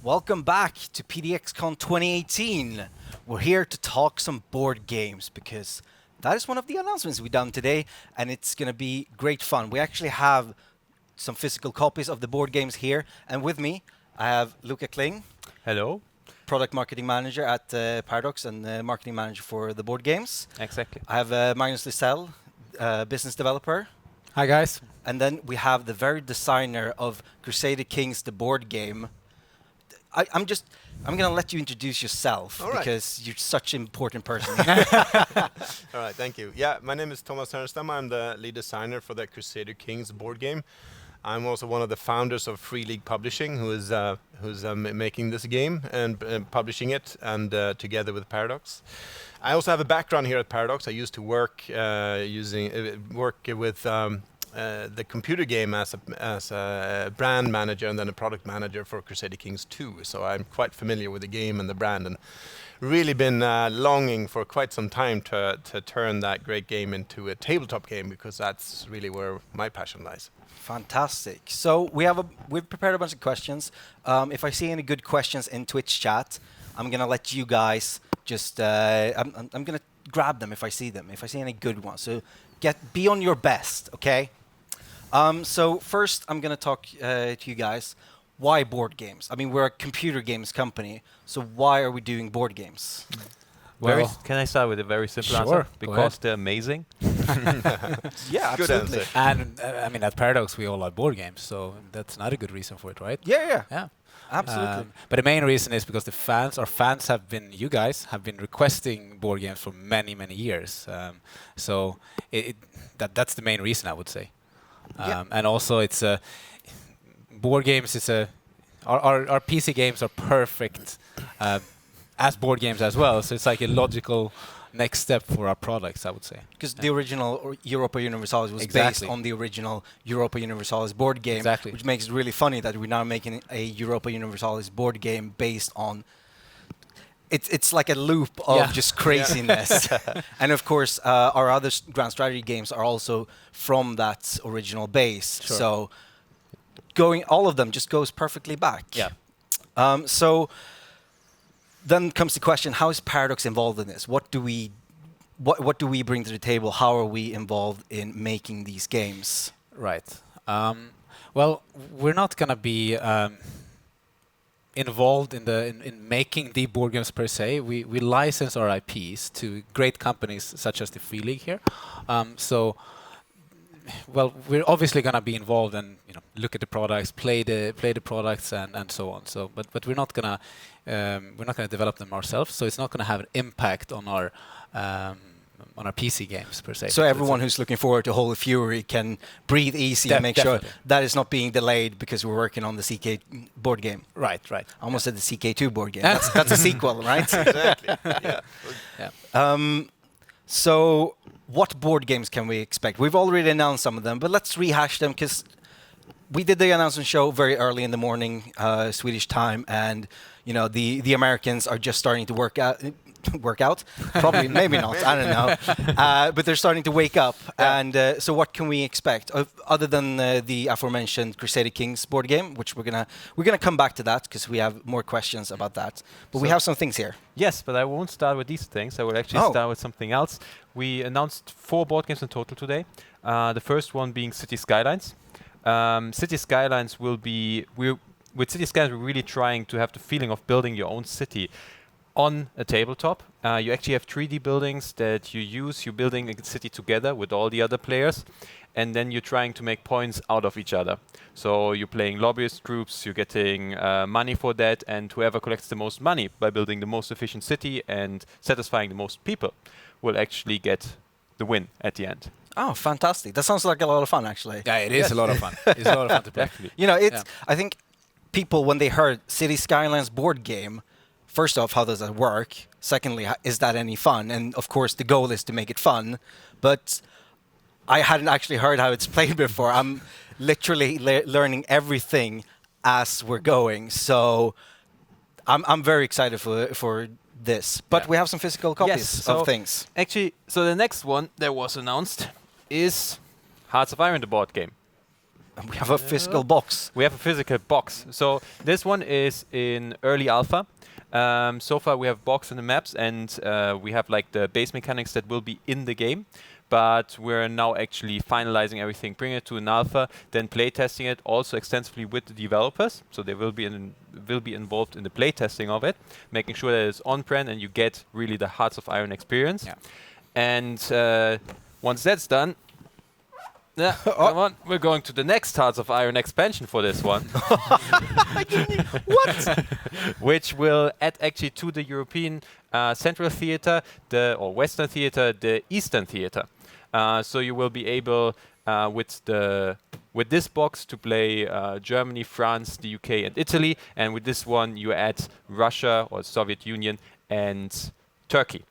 Welcome back to PDXCON 2018. We're here to talk some board games because that is one of the announcements we've done today, and it's going to be great fun. We actually have some physical copies of the board games here, and with me I have Luca Kling. Hello. Product marketing manager at Paradox and marketing manager for the board games. Exactly. I have Magnus Lissell, business developer. Hi guys. And then we have the very designer of Crusader Kings, the board game. I'm gonna let you introduce yourself because you're such an important person. All right, thank you. Yeah, my name is Thomas Hernstam. I'm the lead designer for the Crusader Kings board game. I'm also one of the founders of Free League Publishing, who's making this game and publishing it, and together with Paradox. I also have a background here at Paradox. I used to work with the computer game as a brand manager and then a product manager for Crusader Kings 2. So I'm quite familiar with the game and the brand, and really been longing for quite some time to turn that great game into a tabletop game, because that's really where my passion lies. Fantastic. So we've prepared a bunch of questions. If I see any good questions in Twitch chat, I'm gonna let you guys just I'm gonna grab them if I see them. If I see any good ones, so be on your best, okay? So first, I'm gonna talk to you guys. Why board games? I mean, we're a computer games company, so why are we doing board games? Can I start with a very simple Sure, answer? Because they're amazing. Yeah, Good absolutely. answer. And I mean, at Paradox, we all like board games, so that's not a good reason for it, right? Yeah, absolutely. But the main reason is because you guys have been requesting board games for many, many years. So that's the main reason, I would say. And also, it's board games is our PC games are perfect as board games as well. So it's like a logical next step for our products, I would say. Because the original Europa Universalis was based on the original Europa Universalis board game, which makes it really funny that we're now making a Europa Universalis board game based on. It's like a loop of just craziness. And of course, our other grand strategy games are also from that original base. Sure. So all of them just goes perfectly back. Yeah. So then comes the question: how is Paradox involved in this? What do we bring to the table? How are we involved in making these games? Right. Well, we're not gonna be involved in making the board games per se. We license our IPs to great companies such as the Free League here. So, well, we're obviously gonna be involved and look at the products, play the products, and so on. So, but we're not gonna develop them ourselves. So it's not gonna have an impact on our PC games per se. So everyone who's looking forward to Holy Fury can breathe easy and make sure that is not being delayed because we're working on the CK board game. Right. I almost said the CK2 board game. That's a sequel, right? Exactly. Yeah. So what board games can we expect? We've already announced some of them, but let's rehash them because we did the announcement show very early in the morning, Swedish time, and the Americans are just starting to work out. Probably, maybe not. I don't know. But they're starting to wake up. Yeah. And so, what can we expect other than the aforementioned Crusader Kings board game, which we're gonna come back to that because we have more questions about that. But we have some things here. Yes, but I won't start with these things. I will actually start with something else. We announced 4 board games in total today. The first one being City Skylines. City Skylines with City Skylines, we're really trying to have the feeling of building your own city on a tabletop. You actually have 3D buildings that you use. You're building a city together with all the other players, and then you're trying to make points out of each other. So you're playing lobbyist groups, you're getting money for that, and whoever collects the most money by building the most efficient city and satisfying the most people will actually get the win at the end. Oh, fantastic! That sounds like a lot of fun, actually. Yeah, it is a lot of fun. It's a lot of fun to play. Definitely. I think people, when they heard City Skylines board game, first off, how does that work? Secondly, is that any fun? And of course, the goal is to make it fun. But I hadn't actually heard how it's played before. I'm literally learning everything as we're going. So I'm very excited for this. But we have some physical copies of things. Actually, so the next one that was announced is Hearts of Iron, the board game. We have a physical box. We have a physical box. So this one is in early alpha. So far we have box and the maps, and we have like the base mechanics that will be in the game. But we're now actually finalizing everything, bringing it to an alpha, then playtesting it also extensively with the developers. So they will be involved in the playtesting of it, making sure that it's on-brand and you get really the Hearts of Iron experience. Yeah. And once that's done, come on, we're going to the next Hearts of Iron expansion for this one. What? Which will add actually to the European Central Theater, or Western Theater, the Eastern Theater. So you will be able, with this box, to play Germany, France, the UK, and Italy. And with this one, you add Russia or Soviet Union and Turkey.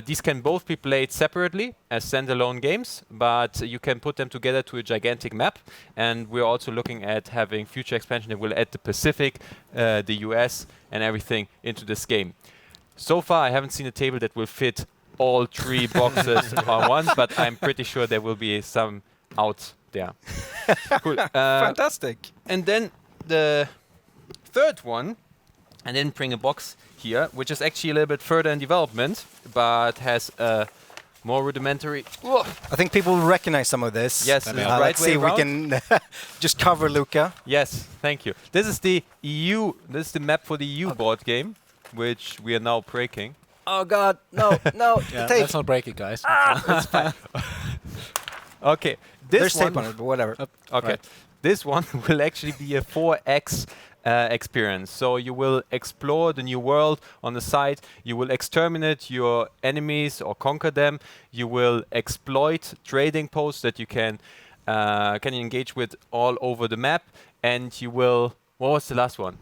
These can both be played separately as standalone games, but you can put them together to a gigantic map. And we're also looking at having future expansion that will add the Pacific, the US, and everything into this game. So far, I haven't seen a table that will fit all 3 boxes on one, but I'm pretty sure there will be some out there. Cool. Fantastic. And then the third one, I didn't bring a box here, which is actually a little bit further in development, but has a more rudimentary. Whoa. I think people will recognize some of this. Yes, let's see if we can just cover Luca. Yes, thank you. This is the EU. This is the map for the EU board game, which we are now breaking. Oh God, no, no, Yeah, tape. let's not break it, guys. That's fine. Okay, There's this tape one. on it, but whatever. Okay, Right. this one will actually be a 4X experience. So you will explore the new world on the side. You will exterminate your enemies or conquer them. You will exploit trading posts that you can engage with all over the map. And you will. What was the last one?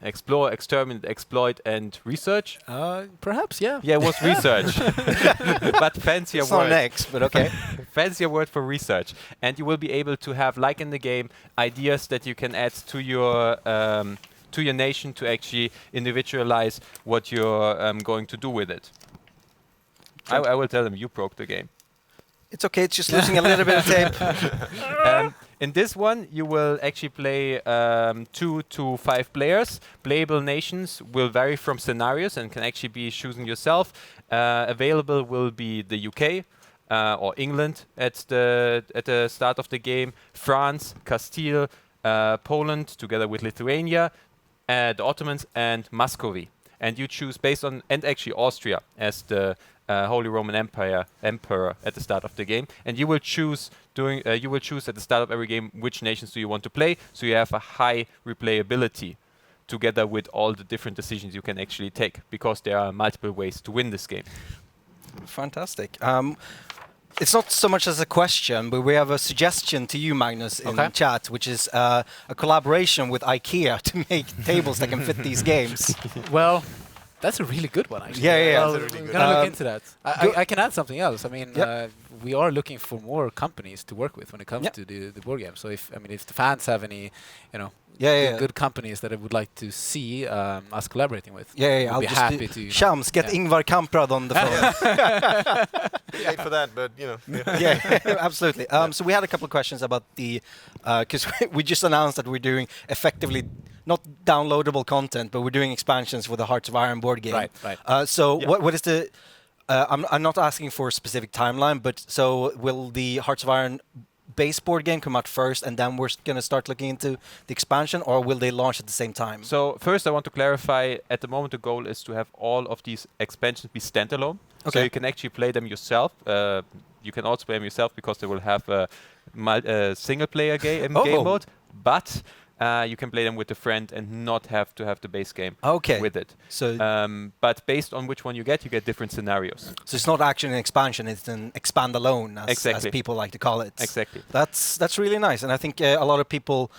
Explore, exterminate, exploit, and research. Perhaps, yeah. Yeah, it was research, but fancier It's not word. an X, but okay. Fancier word for research. And you will be able to have, like in the game, ideas that you can add to your nation to actually individualize what you're going to do with it. I will tell them you broke the game. It's okay. It's just losing a little bit of tape. In this one, you will actually play 2 to 5 players. Playable nations will vary from scenarios and can actually be choosing yourself. Available will be the UK or England at the start of the game, France, Castile, Poland, together with Lithuania, the Ottomans, and Muscovy. And you choose based on, and actually Austria as the Holy Roman Emperor at the start of the game, and you will choose you will choose at the start of every game which nations do you want to play, so you have a high replayability together with all the different decisions you can actually take, because there are multiple ways to win this game. Fantastic. It's not so much as a question, but we have a suggestion to you, Magnus, in Okay. chat, which is a collaboration with IKEA to make tables that can fit these games. Well, that's a really good one, actually. Yeah, yeah, yeah. Well, That's a really I'm good gonna one. look into that. I can add something else. I mean, Yep. we are looking for more companies to work with when it comes Yep. to the board game. So if the fans have any, good companies that I would like to see us collaborating with, Yeah. we'll be happy to. Shams, get yeah. Ingvar Kamprad on the phone. Late for that, but Yeah, absolutely. So we had a couple of questions about the, because we just announced that we're doing effectively not downloadable content, but we're doing expansions for the Hearts of Iron board game. Right. So Yeah. what is the? I'm not asking for a specific timeline, but so will the Hearts of Iron base board game come out first, and then we're going to start looking into the expansion, or will they launch at the same time? So first I want to clarify, at the moment the goal is to have all of these expansions be standalone. So Okay. you can actually play them yourself. You can also play them yourself because they will have a single player game mode, but you can play them with a friend and not have to have the base game Okay. with it. So, But based on which one you get different scenarios. so it's not actually an expansion; it's an expand alone, as Exactly. people like to call it. Exactly. That's really nice, and I think a lot of people,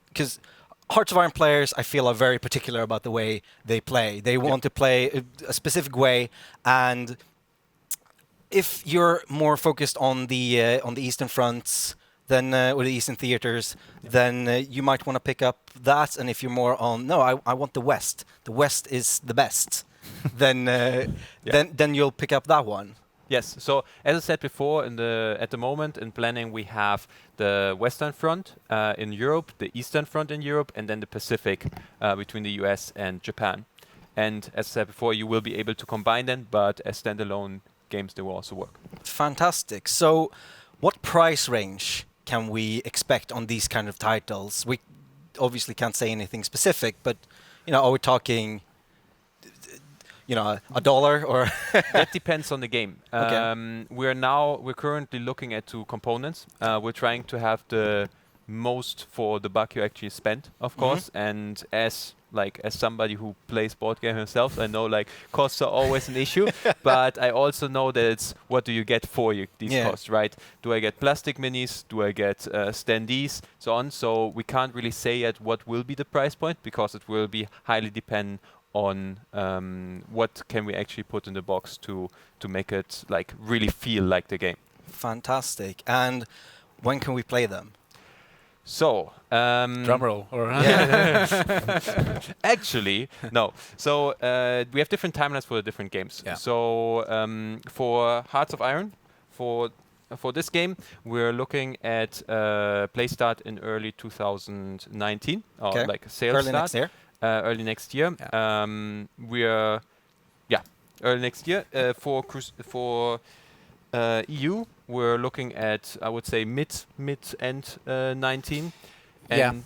because Hearts of Iron players, I feel, are very particular about the way they play. They want to play a specific way, and if you're more focused on the Eastern fronts, then or the Eastern theaters, then you might want to pick up that. And if you're more on, no, I want the West. The West is the best. then you'll pick up that one. Yes. So as I said before, at the moment in planning, we have the Western Front in Europe, the Eastern Front in Europe, and then the Pacific between the US and Japan. And as I said before, you will be able to combine them, but as standalone games, they will also work. Fantastic. So, what price range can we expect on these kind of titles? We obviously can't say anything specific, but are we talking? $1 or that depends on the game. Okay. We're currently looking at 2 components. We're trying to have the most for the buck you actually spent, of course. And as somebody who plays board game himself, I know costs are always an issue, but I also know that it's what do you get for these costs, right? Do I get plastic minis? Do I get standees? So on. So we can't really say yet what will be the price point because it will be highly depend on what can we actually put in the box to make it really feel like the game. Fantastic. And when can we play them? So drum roll or actually no. So we have different timelines for the different games. Yeah. So for Hearts of Iron, for this game, we're looking at play start in early 2019 or sales early start. Next year. Early next year. Yeah. We're early next year for EU. We're looking at, I would say, mid-end 19. And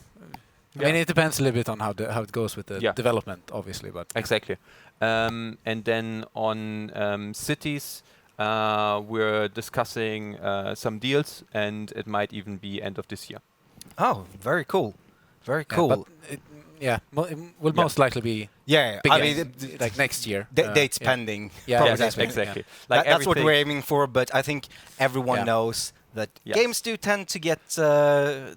I mean, it depends a little bit on how it goes with the development, obviously, but exactly. And then on cities, we're discussing some deals, and it might even be end of this year. Oh, very cool. Very cool. It will most likely be I mean, next year. Dates pending. Yeah, yes, exactly. That's what we're aiming for, but I think everyone knows that games do tend to get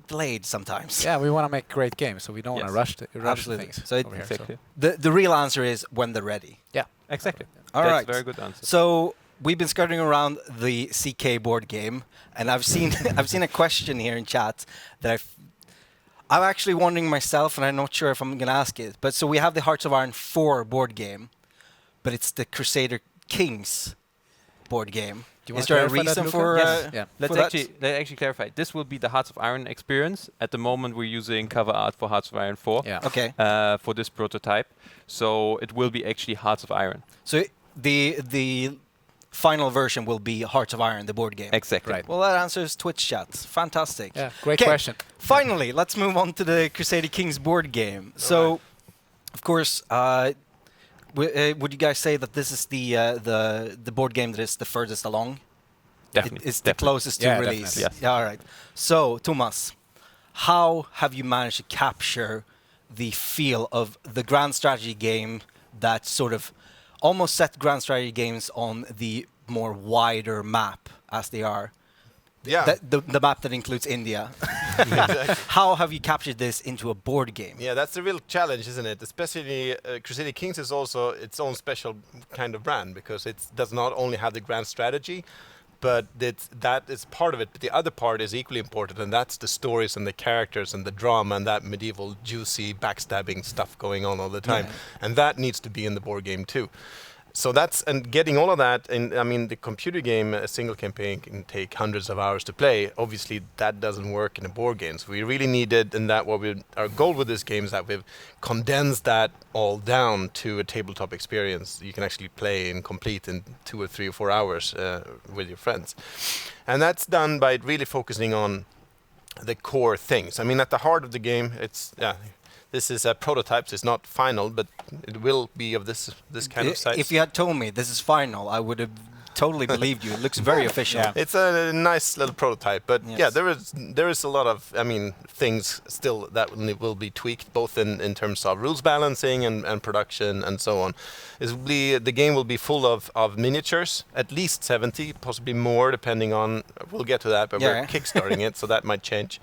delayed sometimes. Yeah, we want to make great games, so we don't want to rush things. So exactly. The real answer is when they're ready. Yeah, exactly. All That's right. a very good answer. So we've been skirting around the CK board game, and I've seen a question here in chat that I'm actually wondering myself, and I'm not sure if I'm going to ask it. But so we have the Hearts of Iron 4 board game, but it's the Crusader Kings board game. Is there a reason for Let's actually clarify. This will be the Hearts of Iron experience. At the moment, we're using cover art for Hearts of Iron 4. Yeah. Okay. For this prototype, so it will be actually Hearts of Iron. So the final version will be Hearts of Iron, the board game. Exactly. Right. Well, that answers Twitch chat. Fantastic. Yeah, great question. Finally, let's move on to the Crusader Kings board game. So, of course, would you guys say that this is the board game that is the furthest along? Definitely. It's the closest to release. Yes. Yeah, all right. So, Thomas, how have you managed to capture the feel of the grand strategy game that sort of almost set grand strategy games on the more wider map as they are? Yeah. The map that includes India. Exactly. How have you captured this into a board game? Yeah, that's the real challenge, isn't it? Especially Crusader Kings is also its own special kind of brand because it does not only have the grand strategy, but that is part of it. But the other part is equally important, and that's the stories and the characters and the drama and that medieval, juicy, backstabbing stuff going on all the time. Yeah. And that needs to be in the board game too. So and getting all of that, and I mean, the computer game, a single campaign can take hundreds of hours to play. Obviously, that doesn't work in a board game. So we really needed, and our goal with this game is that we've condensed that all down to a tabletop experience you can actually play and complete in 2 or 3 or 4 hours with your friends. And that's done by really focusing on the core things. I mean, at the heart of the game, this is a prototype, so it's not final, but it will be of this kind of size. If you had told me this is final, I would have totally believed you. It looks very official. Yeah. It's a nice little prototype, but Yes. there is a lot of things still that will be tweaked, both in terms of rules balancing and production and so on. The game will be full of miniatures, at least 70, possibly more, depending on. We'll get to that, but we're kickstarting it, so that might change.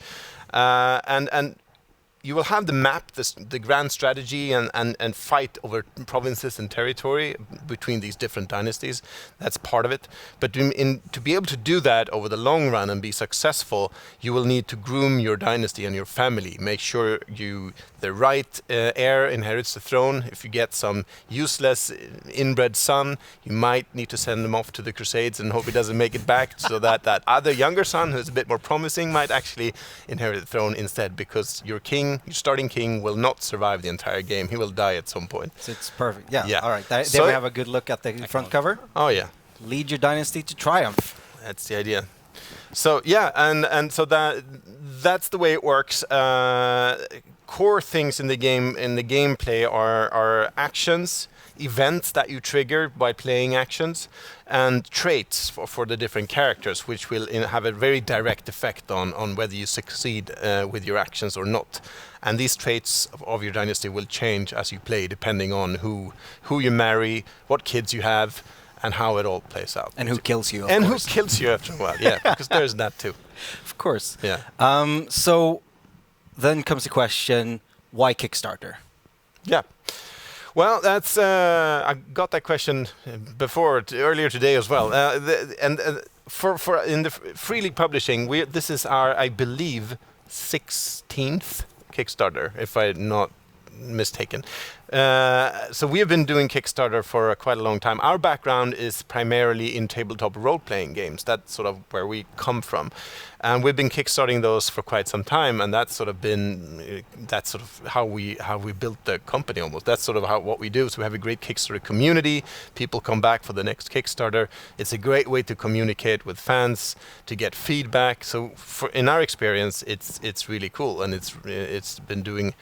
And you will have the map, the grand strategy, and fight over provinces and territory between these different dynasties. That's part of it. But to be able to do that over the long run and be successful, you will need to groom your dynasty and your family. Make sure the right heir inherits the throne. If you get some useless inbred son, you might need to send him off to the Crusades and hope he doesn't make it back, so that other younger son who's a bit more promising might actually inherit the throne instead, because your starting king will not survive the entire game. He will die at some point. So it's perfect. Yeah. Yeah. All right. There we have a good look at the front cover. Oh yeah. Lead your dynasty to triumph. That's the idea. So yeah, and so that's the way it works. Core things in the gameplay are actions, events that you trigger by playing actions, and traits for the different characters, which will have a very direct effect on whether you succeed with your actions or not. And these traits of your dynasty will change as you play, depending on who you marry, what kids you have, and how it all plays out. And who kills you, and who kills you after a while, yeah, because there's that too. Of course. Yeah. So then comes the question, why Kickstarter? Yeah. Well, that's I got that question before earlier today as well. For in the Free League Publishing, this is our, I believe, 16th Kickstarter, if I'm not mistaken. So we have been doing Kickstarter for quite a long time. Our background is primarily in tabletop role-playing games. That's sort of where we come from. And we've been kickstarting those for quite some time, and that's sort of how we built the company almost. That's sort of what we do. So we have a great Kickstarter community. People come back for the next Kickstarter. It's a great way to communicate with fans, to get feedback. So in our experience, it's really cool, and it's been doing.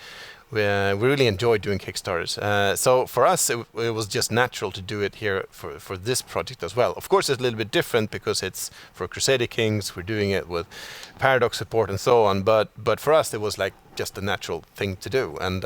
We really enjoy doing Kickstarters. So for us, it was just natural to do it here for this project as well. Of course, it's a little bit different because it's for Crusader Kings. We're doing it with Paradox support and so on. But for us, it was like just a natural thing to do. And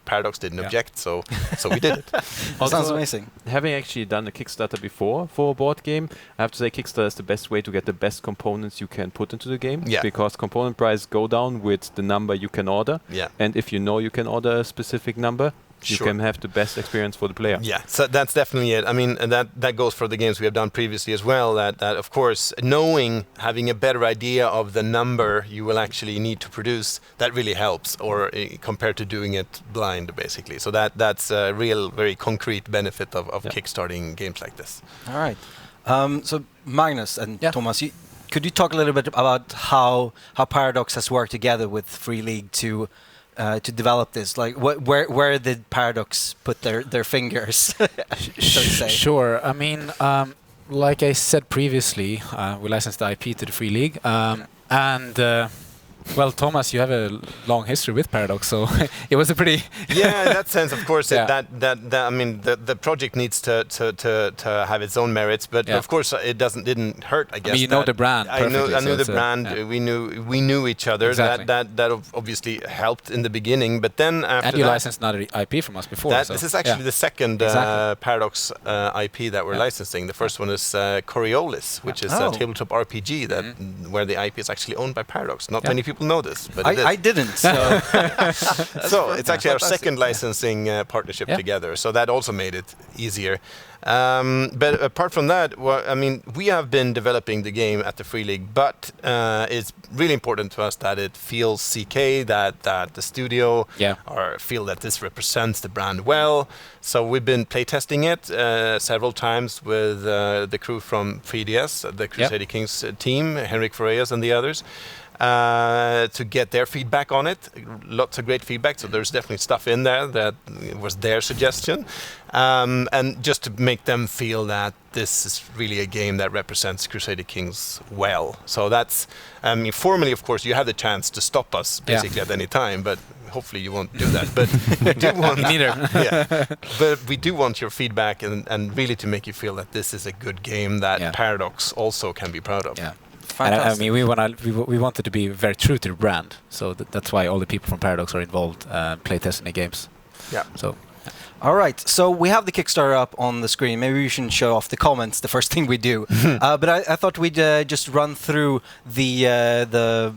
Paradox didn't object, so we did it. Sounds amazing. Having actually done a Kickstarter before for a board game, I have to say Kickstarter is the best way to get the best components you can put into the game. Yeah. Because component prices go down with the number you can order. Yeah. And if you know you can order a specific number, you Sure. can have the best experience for the player. Yeah, so that's definitely it. I mean, and that goes for the games we have done previously as well. That of course, having a better idea of the number you will actually need to produce, that really helps, or compared to doing it blind, basically. So that's a real, very concrete benefit of kickstarting games like this. All right. So Magnus and Yeah. Thomas, could you talk a little bit about how Paradox has worked together with Free League to develop this? Like, where did Paradox put their fingers? So to say. Sure. I mean, like I said previously, we licensed the IP to the Free League, and well, Thomas, you have a long history with Paradox, so it was a pretty Yeah, in that sense, of course, Yeah. that I mean, the project needs to have its own merits, but Yeah. of course, it didn't hurt. I guess mean, you know that the brand I knew perfectly, the so brand. yeah. We knew each other. Exactly. That obviously helped in the being, but then after and you that, licensed another IP from us before. So this is actually the second Exactly. Paradox IP that we're Yeah. licensing. The first one is Coriolis, which is a Oh. tabletop RPG where the IP is actually owned by Paradox. Not Yeah. many people know this, but it is. I didn't. So So it's actually our fantastic. second licensing partnership Yeah. together. So that also made it easier. But apart from that, I mean, we have been developing the game at the Free League, but it's really important to us that it feels CK, that the studio feel that this represents the brand well. So we've been playtesting it several times with the crew from 3DS, the Crusader Kings team, Henrik Foreyas and the others. To get their feedback on it. Lots of great feedback, so there's definitely stuff in there that was their suggestion. And just to make them feel that this is really a game that represents Crusader Kings well. So that's, I mean, formally, of course, you have the chance to stop us basically at any time, but hopefully you won't do that. But we do want, but we do want your feedback and really to make you feel that this is a good game that Paradox also can be proud of. Yeah. And I mean, we wanted to be very true to the brand, so that's why all the people from Paradox are involved playtesting the games. Yeah. So. All right, so we have the Kickstarter up on the screen. Maybe we shouldn't show off the comments the first thing we do. But I thought we'd just run through the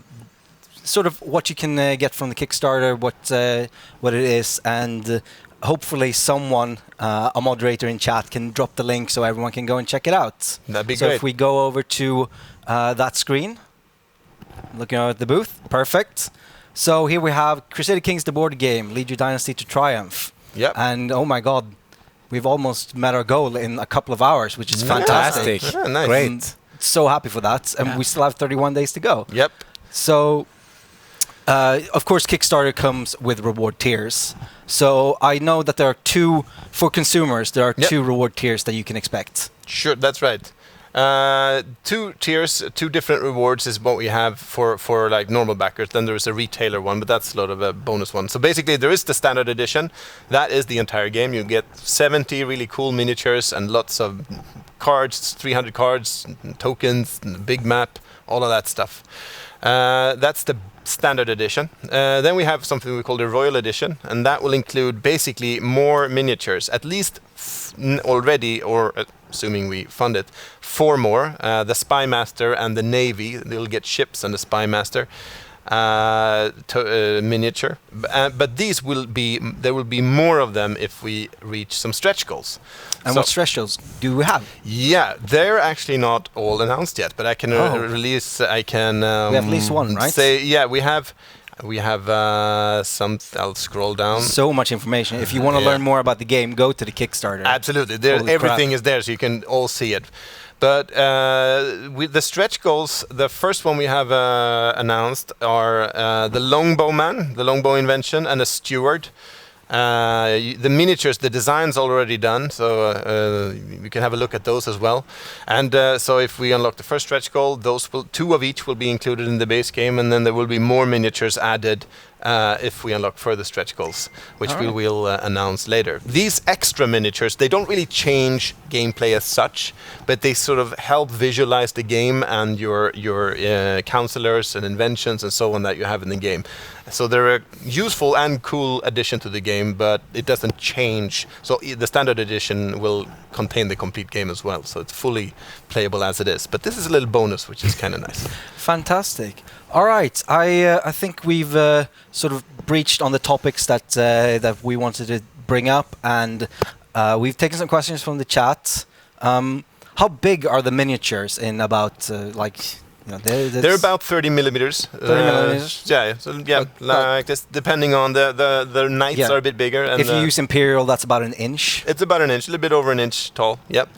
sort of what you can get from the Kickstarter, what it is, and hopefully someone, a moderator in chat, can drop the link so everyone can go and check it out. That'd be so great. If we go over to that screen, looking at the booth, perfect. So here we have Crusader Kings, the board game, lead your dynasty to triumph. Yep. And oh my God, we've almost met our goal in a couple of hours, which is fantastic. Yeah, nice. Great. So happy for that, and we still have 31 days to go. Yep. So, of course, Kickstarter comes with reward tiers. So I know that there are for consumers, there are two reward tiers that you can expect. Sure, that's right. 2 tiers, 2 different rewards is what we have for like normal backers. Then there is a retailer one, but that's a lot of a bonus one. So basically, there is the standard edition. That is the entire game. You get 70 really cool miniatures and lots of cards, 300 cards, tokens, big map, all of that stuff. That's the standard edition. Then we have something we call the Royal Edition, and that will include basically more miniatures, at least already, or assuming we fund it, 4 more. The Spy Master and the Navy, they'll get ships and the Spy Master miniature. But there will be more of them if we reach some stretch goals. And what stretch goals do we have? Yeah, they're actually not all announced yet, but I can release. I can. We have at least one, right? We have some. I'll scroll down. So much information. If you want to learn more about the game, go to the Kickstarter. Absolutely, everything is there, so you can all see it. But with the stretch goals, the first one we have announced are the Longbowman, the longbow invention, and a steward. The miniatures, the design's already done, so you can have a look at those as well. And so if we unlock the first stretch goal, 2 of each will be included in the base game, and then there will be more miniatures added if we unlock further stretch goals, which we will announce later. These extra miniatures, they don't really change gameplay as such, but they sort of help visualize the game and your counselors and inventions and so on that you have in the game. So they're a useful and cool addition to the game, but it doesn't change. So the standard edition will contain the complete game as well, so it's fully playable as it is. But this is a little bonus, which is kind of nice. Fantastic. All right, I think we've sort of breached on the topics that we wanted to bring up, and we've taken some questions from the chat. How big are the miniatures in about they're about 30 millimeters. 30 millimeters? Like this, depending on the knights are a bit bigger. And if you use Imperial, that's about an inch. It's about an inch, a little bit over an inch tall. Yep.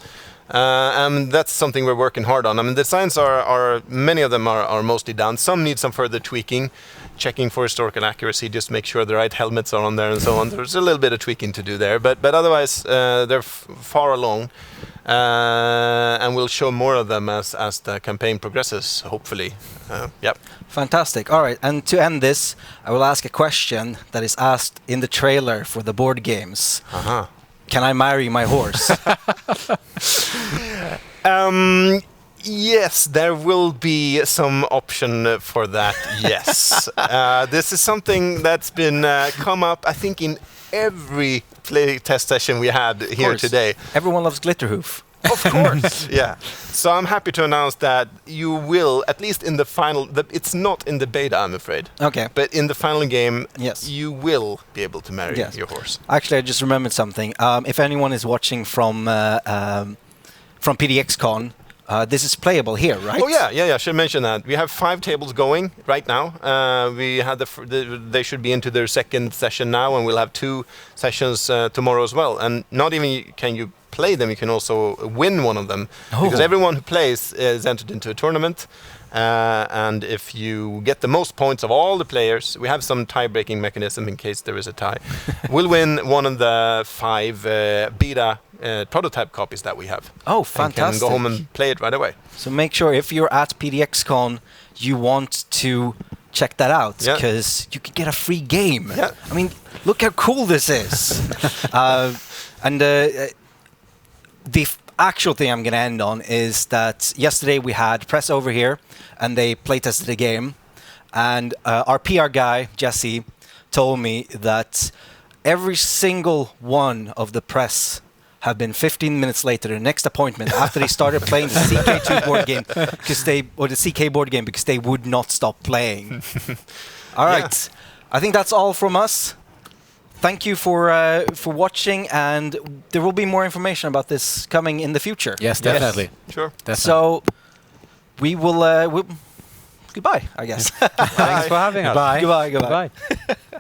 And that's something we're working hard on. I mean, the designs are many of them are mostly done. Some need some further tweaking, checking for historical accuracy, just make sure the right helmets are on there and so on. There's a little bit of tweaking to do there, but otherwise they're far along. And we'll show more of them as the campaign progresses, hopefully. Yep. Fantastic. All right, and to end this, I will ask a question that is asked in the trailer for the board games. Can I marry my horse? Yes, there will be some option for that, yes. This is something that's been come up, I think, in every play test session we had here today. Everyone loves Glitterhoof. Of course, yeah. So I'm happy to announce that you will, at least in the final, it's not in the beta, I'm afraid. Okay. But in the final game, yes, you will be able to marry your horse. Actually, I just remembered something. If anyone is watching from PDXCON, this is playable here, right? Oh yeah. Should mention that we have 5 tables going right now. We had they should be into their second session now, and we'll have 2 sessions tomorrow as well. And not even can you play them, you can also win one of them, because everyone who plays is entered into a tournament. And if you get the most points of all the players, we have some tie-breaking mechanism in case there is a tie. We'll win one of the 5 beta prototype copies that we have. Oh, fantastic. And can go home and play it right away. So make sure if you're at PDXCon, you want to check that out, because you could get a free game. Yeah. I mean, look how cool this is. The actual thing I'm going to end on is that yesterday we had press over here, and they playtested the game. And our PR guy, Jesse, told me that every single one of the press have been 15 minutes late to their next appointment after they started playing the CK2 board game or the CK board game because they would not stop playing. All right, I think that's all from us. Thank you for watching, and there will be more information about this coming in the future. Yes, definitely. Yes. Sure. Definitely. So we will. Goodbye, I guess. Thanks for having us. Goodbye. Goodbye. Bye.